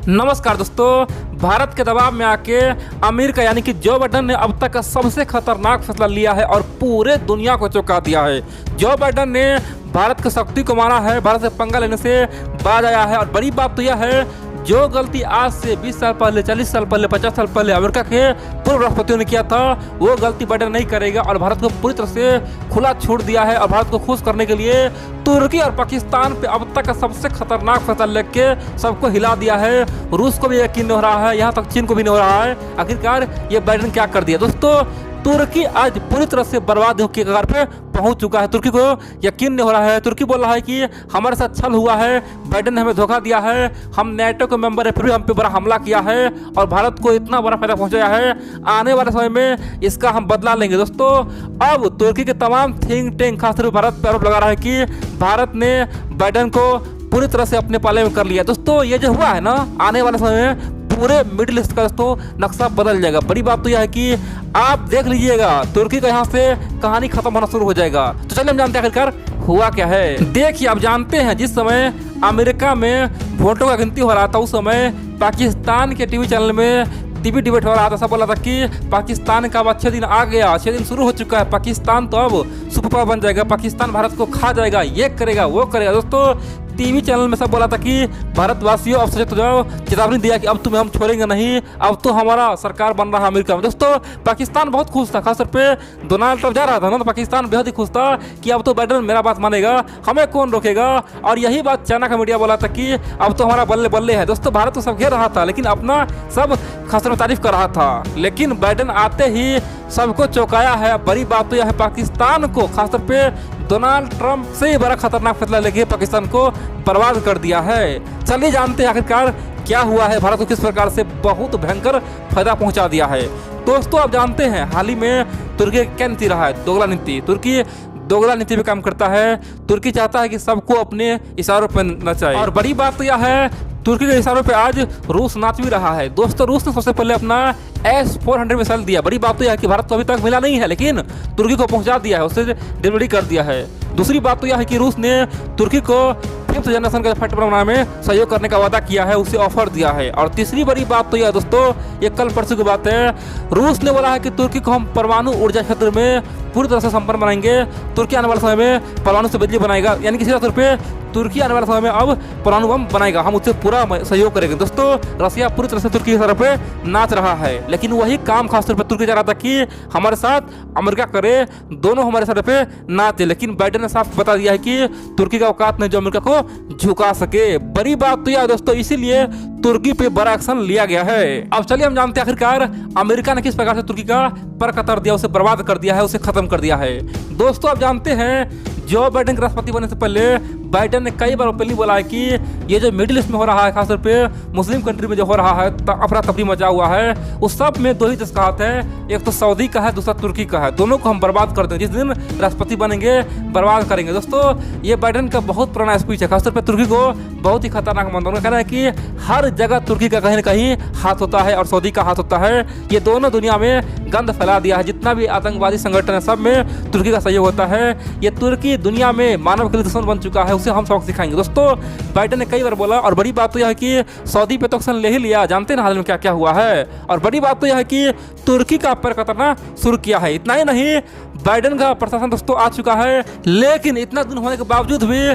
नमस्कार दोस्तों, भारत के दबाव में आके अमेरिका यानी कि जो बाइडन ने अब तक का सबसे खतरनाक फैसला लिया है और पूरे दुनिया को चौंका दिया है। जो बाइडन ने भारत की शक्ति को माना है, भारत से पंगा लेने से बाज आया है। और बड़ी बात तो यह है, जो गलती आज से 20 साल पहले, 40 साल पहले, 50 साल पहले अमेरिका के पूर्व राष्ट्रपतियों ने किया था, वो गलती बाइडन नहीं करेगा। और भारत को पूरी तरह से खुला छूट दिया है। और भारत को खुश करने के लिए तुर्की और पाकिस्तान पे अब तक का सबसे खतरनाक फैसला लेके सबको हिला दिया है। रूस को भी यकीन नहीं हो रहा है, यहाँ तक चीन को भी नहीं हो रहा है आखिरकार ये बाइडन क्या कर दिया। दोस्तों, तुर्की आज पूरी तरह से बर्बाद के कगार पे पहुंच चुका है। तुर्की को यकीन नहीं हो रहा है। तुर्की बोल रहा है कि हमारे साथ छल हुआ है, बाइडन ने हमें धोखा दिया है, हम नेटो के मेंबर है फिर भी हम पे बड़ा हमला किया है और भारत को इतना बड़ा फायदा पहुंचाया है। आने वाले समय में इसका हम बदला लेंगे। दोस्तों, अब तुर्की के तमाम थिंक टैंक खासतौर पर भारत पर आरोप लगा रहा है कि भारत ने बाइडन को पूरी तरह से अपने पाले में कर लिया। दोस्तों, ये जो हुआ है ना, आने वाले समय में पूरे मिडिल ईस्ट का दोस्तों नक्शा बदल जाएगा। बड़ी बात तो यह है कि आप देख लीजिएगा, तुर्की का यहाँ से कहानी खत्म होना शुरू हो जाएगा। तो चलिए हम जानते हैं आखिरकार हुआ क्या है। देखिए, आप जानते हैं जिस समय अमेरिका में वोटों का गिनती हो रहा था, उस समय पाकिस्तान के टीवी चैनल में टीवी डिबेट हो रहा था। सब बोला था कि पाकिस्तान का अब 6 दिन आ गया, 6 दिन शुरू हो चुका है, पाकिस्तान तो अब सुपर पावर बन जाएगा, पाकिस्तान भारत को खा जाएगा, ये करेगा वो करेगा। दोस्तों, टीवी चैनल में सब बोला था कि भारतवासियों अब सचेत हो जाओ, चेतावनी दिया कि अब तुम्हें हम छोड़ेंगे नहीं, अब तो हमारा सरकार बन रहा है अमेरिका में। दोस्तों, पाकिस्तान बहुत खुश था, खासतौर पे डोनाल्ड ट्रंप जा रहा था ना, तो पाकिस्तान बेहद ही खुश था कि अब तो बाइडन मेरा बात मानेगा, हमें कौन रोकेगा। और यही बात चाइना का मीडिया बोला था कि अब तो हमारा बल्ले बल्ले है। दोस्तों, भारत तो सब घेर रहा था, लेकिन अपना सब खासतौर तारीफ कर रहा था, लेकिन बाइडन आते ही सबको चौंकाया है। बड़ी बात तो यह है, पाकिस्तान को खासतौर पे डोनाल्ड ट्रंप से बड़ा खतरनाक फैसला लेके पाकिस्तान को बर्बाद कर दिया है। चलिए जानते हैं आखिरकार क्या हुआ है, भारत को किस प्रकार से बहुत भयंकर फायदा पहुंचा दिया है। दोस्तों, आप जानते हैं हाल ही में तुर्की क्या नीति रहा है, दोगला नीति। तुर्की दोगला नीति पे काम करता है। तुर्की चाहता है कि सबको अपने इशारों पर नचाए। और बड़ी बात तो यह है, तुर्की के इशारों पे आज रूस नाच भी रहा है। दोस्तों, रूस ने सबसे पहले अपना S-400 मिसाइल दिया। बड़ी बात तो यह है कि भारत को अभी तक मिला नहीं है, लेकिन तुर्की को पहुंचा दिया है, उससे डिलीवरी कर दिया है। दूसरी बात तो यह है कि रूस ने तुर्की को 5th जनरेशन का फाइटर बनाने में सहयोग करने का वादा किया है, उसे ऑफर दिया है। और तीसरी बड़ी बात तो यह है दोस्तों, ये कल परसों की बात है, रूस ने बोला है कि तुर्की को हम परमाणु ऊर्जा क्षेत्र में पूरी तरह से संपन्न बनाएंगे। तुर्की आने वाले समय में परमाणु से बिजली बनाएगा, यानी कि सीधा तौर पे तुर्की आने वाले समय में अब परमाणु बम बनाएगा, हम उससे पूरा सहयोग करेंगे। दोस्तों, रसिया पूरी तरह से तुर्की की तरफ पे नाच रहा है, लेकिन वही काम खासतौर पर तुर्की चाह रहा था कि हमारे साथ अमेरिका करे, दोनों हमारे साथ पे नाचे। लेकिन बाइडन ने साफ बता दिया है कि तुर्की का औकात नहीं जो अमेरिका को झुका सके। बड़ी बात तो यह है दोस्तों, इसीलिए तुर्की पे बड़ा एक्शन लिया गया है। अब चलिए हम जानते हैं आखिरकार अमेरिका ने किस प्रकार से तुर्की का पर कतर दिया, उसे बर्बाद कर दिया है, उसे खत्म कर दिया है। दोस्तों, आप जानते हैं जो बाइडन के राष्ट्रपति बनने से पहले बाइडन ने कई बार ओपनली बोला है कि ये जो मिडिल ईस्ट में हो रहा है, खासतौर पे मुस्लिम कंट्री में जो हो रहा है, अफरा तफरी मचा हुआ है, उस सब में 2 ही देश का हाथ है, एक तो सऊदी का है, दूसरा तुर्की का है। दोनों को हम बर्बाद कर देंगे, जिस दिन राष्ट्रपति बनेंगे बर्बाद करेंगे। दोस्तों, ये बाइडन का बहुत पुराना स्पीच है, खासतौर पर तुर्की को बहुत ही खतरनाक मानता हूं। कहना है कि हर जगह तुर्की का कहीं न कहीं हाथ होता है और सऊदी का हाथ होता है। ये दोनों दुनिया में गंद फैला दिया है, जितना भी आतंकवादी संगठन है सब में तुर्की का सहयोग होता है। ये तुर्की दुनिया में मानव के लिए दुश्मन बन चुका है, उसे हम सबक सिखाएंगे। दोस्तों, बाइडन ने कई बार बोला। और बड़ी बात तो यह है कि सऊदी पे तो एक्शन ले ही लिया, जानते हैं ना हाल में क्या क्या हुआ है। और बड़ी बात तो यह है कि तुर्की का पर कतरना शुरू किया है। इतना ही नहीं, बाइडन का प्रशासन दोस्तों आ चुका है, लेकिन इतना दिन होने के बावजूद भी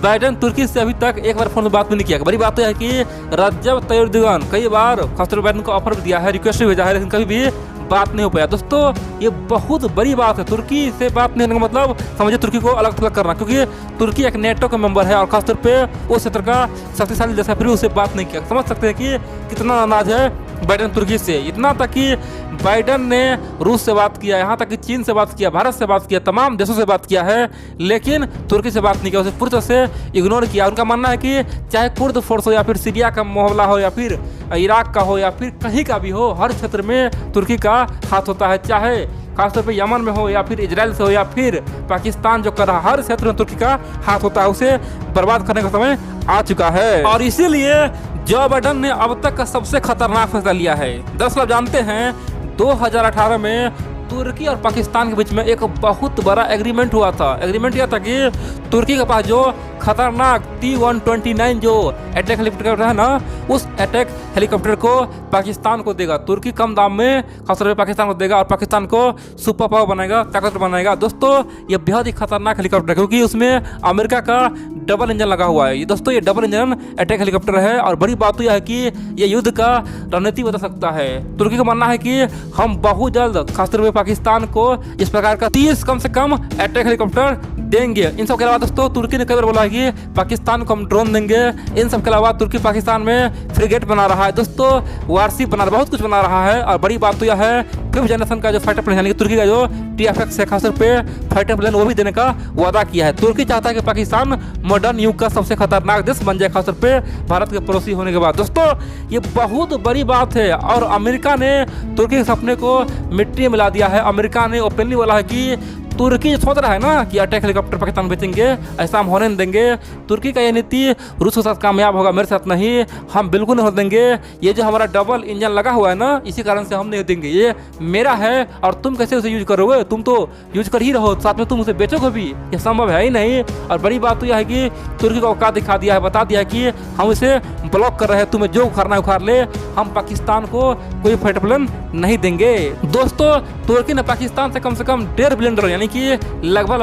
बाइडन तुर्की से अभी तक एक बार फोन पर बात भी नहीं किया। बड़ी बात तो यह है कि रजब तैयब एर्दोगान कई बार खासतौर पर बाइडन को ऑफर भी दिया है, रिक्वेस्ट भी भेजा है, लेकिन कभी भी बात नहीं हो पाया। दोस्तों, ये बहुत बड़ी बात है। तुर्की से बात नहीं होने का मतलब समझिए तुर्की को अलग थलग करना, क्योंकि तुर्की एक नेटो का मेंबर है और खासतौर पे उस क्षेत्र का शक्तिशाली देश है, फिर उससे बात नहीं किया। समझ सकते हैं कि कितना नाराज है बाइडन तुर्की से। इतना तक कि बाइडन ने रूस से बात किया, यहाँ तक कि चीन से बात किया, भारत से बात किया, तमाम देशों से बात किया है, लेकिन तुर्की से बात नहीं किया, उसे पूरी तरह से इग्नोर किया। उनका मानना है कि चाहे कुर्द फोर्स हो या फिर सीरिया का मामला हो या फिर इराक का हो या फिर कहीं का भी हो, हर क्षेत्र में तुर्की का हाथ होता है। चाहे खासतौर पे यमन में हो या फिर इजराइल से हो या फिर पाकिस्तान जो कर रहा, हर क्षेत्र में तुर्की का हाथ होता है, उसे बर्बाद करने का समय आ चुका है। और इसीलिए जो बाइडन ने अब तक का सबसे खतरनाक फैसला लिया है। दरअसल आप जानते हैं 2018 में तुर्की और पाकिस्तान के बीच में एक बहुत बड़ा एग्रीमेंट हुआ था। एग्रीमेंट यह था कि तुर्की के पास जो खतरनाक T-129 जो अटैक हेलीकॉप्टर है ना, उस अटैक हेलीकॉप्टर को पाकिस्तान को देगा। तुर्की कम दाम में खासतौर पर पाकिस्तान को देगा और पाकिस्तान को सुपर पावर बनाएगा, ताकतवर बनाएगा। दोस्तों ये बेहद ही खतरनाक हेलीकॉप्टर है क्योंकि उसमें अमेरिका का डबल इंजन लगा हुआ है। दोस्तों ये डबल इंजन अटैक हेलीकॉप्टर है और बड़ी बात तो यह है कि ये युद्ध का रणनीति बदल सकता है। तुर्की का मानना है कि हम बहुत जल्द खासतौर पर पाकिस्तान को इस प्रकार का 30 कम से कम अटैक हेलीकॉप्टर देंगे। इन सब के अलावा दोस्तों तुर्की ने कई बार बोला है कि पाकिस्तान को हम ड्रोन देंगे। इन सब के अलावा तुर्की पाकिस्तान में फ्रिगेट बना रहा है, दोस्तों वारशिप बना रहा है, बहुत कुछ बना रहा है। और बड़ी बात तो यह है 5th जनरेशन का जो फाइटर प्लेन यानी कि तुर्की का जो TFX है खासतौर पे फाइटर प्लेन वो भी देने का वादा किया है। तुर्की चाहता है कि पाकिस्तान मॉडर्न युग का सबसे खतरनाक देश बन जाए, खासतौर पे भारत के पड़ोसी होने के बाद। दोस्तों ये बहुत बड़ी बात है और अमेरिका ने तुर्की के सपने को मिट्टी में मिला दिया है। अमेरिका ने ओपनली बोला है कि तुर्की जो सोच रहा है ना कि अटैक हेलीकॉप्टर पाकिस्तान बेचेंगे, ऐसा हम होने नहीं देंगे। तुर्की का ये नीति रूस के साथ कामयाब होगा, मेरे साथ नहीं, हम बिल्कुल नहीं होने देंगे। ये जो हमारा डबल इंजन लगा हुआ है ना, इसी कारण से हम नहीं देंगे। ये मेरा है और तुम कैसे उसे यूज करोगे? तुम तो यूज कर ही रहो, साथ में तुम उसे बेचोगे भी, ये संभव है ही नहीं। और बड़ी बात तो यह है कि तुर्की को औकात दिखा दिया है, बता दिया है कि हम इसे ब्लॉक कर रहे हैं, तुम्हें जो उखाड़ना है उखाड़ ले, हम पाकिस्तान को कोई फाइटर प्लेन नहीं देंगे। दोस्तों तुर्की ने पाकिस्तान से कम $1.5 बिलियन यानी कि लगभग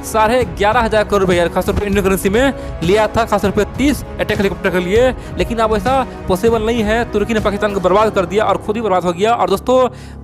11,500 करोड़ रुपए खासतौर पर इंडियन करेंसी में लिया था, खासतौर पर 30 अटैक हेलीकॉप्टर के लिए। लेकिन अब ऐसा पॉसिबल नहीं है। तुर्की ने पाकिस्तान को बर्बाद कर दिया और खुद ही बर्बाद हो गया। और दोस्तों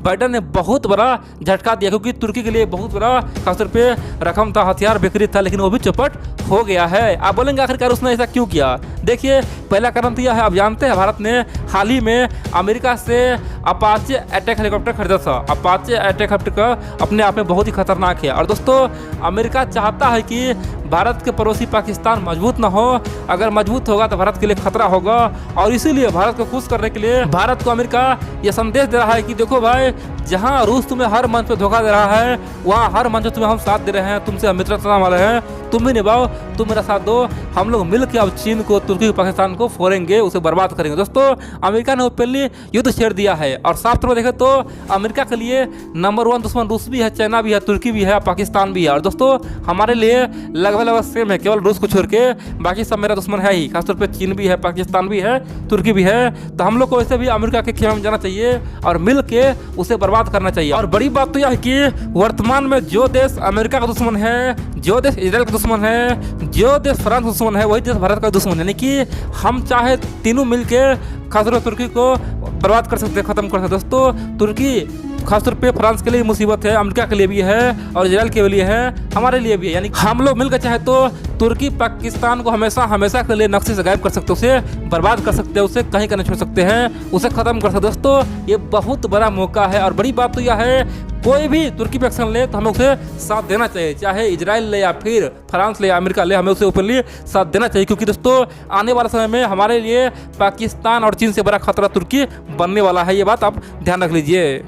बाइडन ने बहुत बड़ा झटका दिया क्योंकि तुर्की के लिए बहुत बड़ा खासतौर पर रकम था, हथियार बिक्री था, लेकिन वो भी चौपट हो गया है। आप बोलेंगे आखिरकार उसने ऐसा क्यों किया? देखिए पहला कारण तो यह है, आप जानते हैं भारत ने हाल ही में अमेरिका से अपाचे अटैक हेलीकॉप्टर खरीदा था। अपाचे अटैक हेलीकॉप्टर अपने आप में बहुत ही खतरनाक है और दोस्तों अमेरिका चाहता है कि भारत के पड़ोसी पाकिस्तान मजबूत ना हो। अगर मजबूत होगा तो भारत के लिए खतरा होगा और इसीलिए भारत को खुश करने के लिए भारत को अमेरिका यह संदेश दे रहा है कि देखो भाई, जहां रूस तुम्हें हर मंच पे धोखा दे रहा है, वहां हर मंच पे तुम्हें हम साथ दे रहे हैं, तुमसे मित्रता वाले हैं, तुम भी निभाओ, तुम मेरा साथ दो, हम लोग मिलकर अब चीन को, तुर्की पाकिस्तान को फोड़ेंगे, उसे बर्बाद करेंगे। दोस्तों अमेरिका ने ओपनली युद्ध छेड़ दिया है और साफ तौर पर देखें तो अमेरिका के लिए नंबर 1 दुश्मन रूस भी है, चाइना भी है, तुर्की भी है, पाकिस्तान भी है। और दोस्तों हमारे लिए लगभग सेम है, केवल रूस को छोड़ के बाकी सब मेरा दुश्मन है ही। खासतौर पे चीन भी है, पाकिस्तान भी है, तुर्की भी है। तो हम लोग को वैसे भी अमेरिका के खेमे में जाना चाहिए और मिल के उसे बर्बाद करना चाहिए। और बड़ी बात तो यह है कि वर्तमान में जो देश अमेरिका का दुश्मन है, जो देश इजराइल का दुश्मन है, जो देश फ्रांस का दुश्मन है, वही देश भारत का दुश्मन है। यानी कि हम चाहे तीनों मिलके खासतौर पर तुर्की को बर्बाद कर सकते हैं, खत्म कर सकते हैं। दोस्तों तुर्की खासतौर पे फ्रांस के लिए मुसीबत है, अमेरिका के लिए भी है और इजराइल के लिए है, हमारे लिए भी है। यानी हम लोग मिलकर चाहे तो तुर्की पाकिस्तान को हमेशा के लिए नक्शे से गायब कर सकते हैं, उसे बर्बाद कर सकते हैं, उसे कहीं का नहीं छोड़ सकते हैं, उसे खत्म कर सकते हैं। दोस्तों ये बहुत बड़ा मौका है और बड़ी बात तो यह है, कोई भी तुर्की पे एक्शन ले तो हमें उसे साथ देना चाहिए, चाहे इजराइल ले या फिर फ्रांस ले या अमेरिका ले, हमें उसे ओपनली साथ देना चाहिए। क्योंकि दोस्तों आने वाले समय में हमारे लिए पाकिस्तान और चीन से बड़ा खतरा तुर्की बनने वाला है, ये बात आप ध्यान रख लीजिए।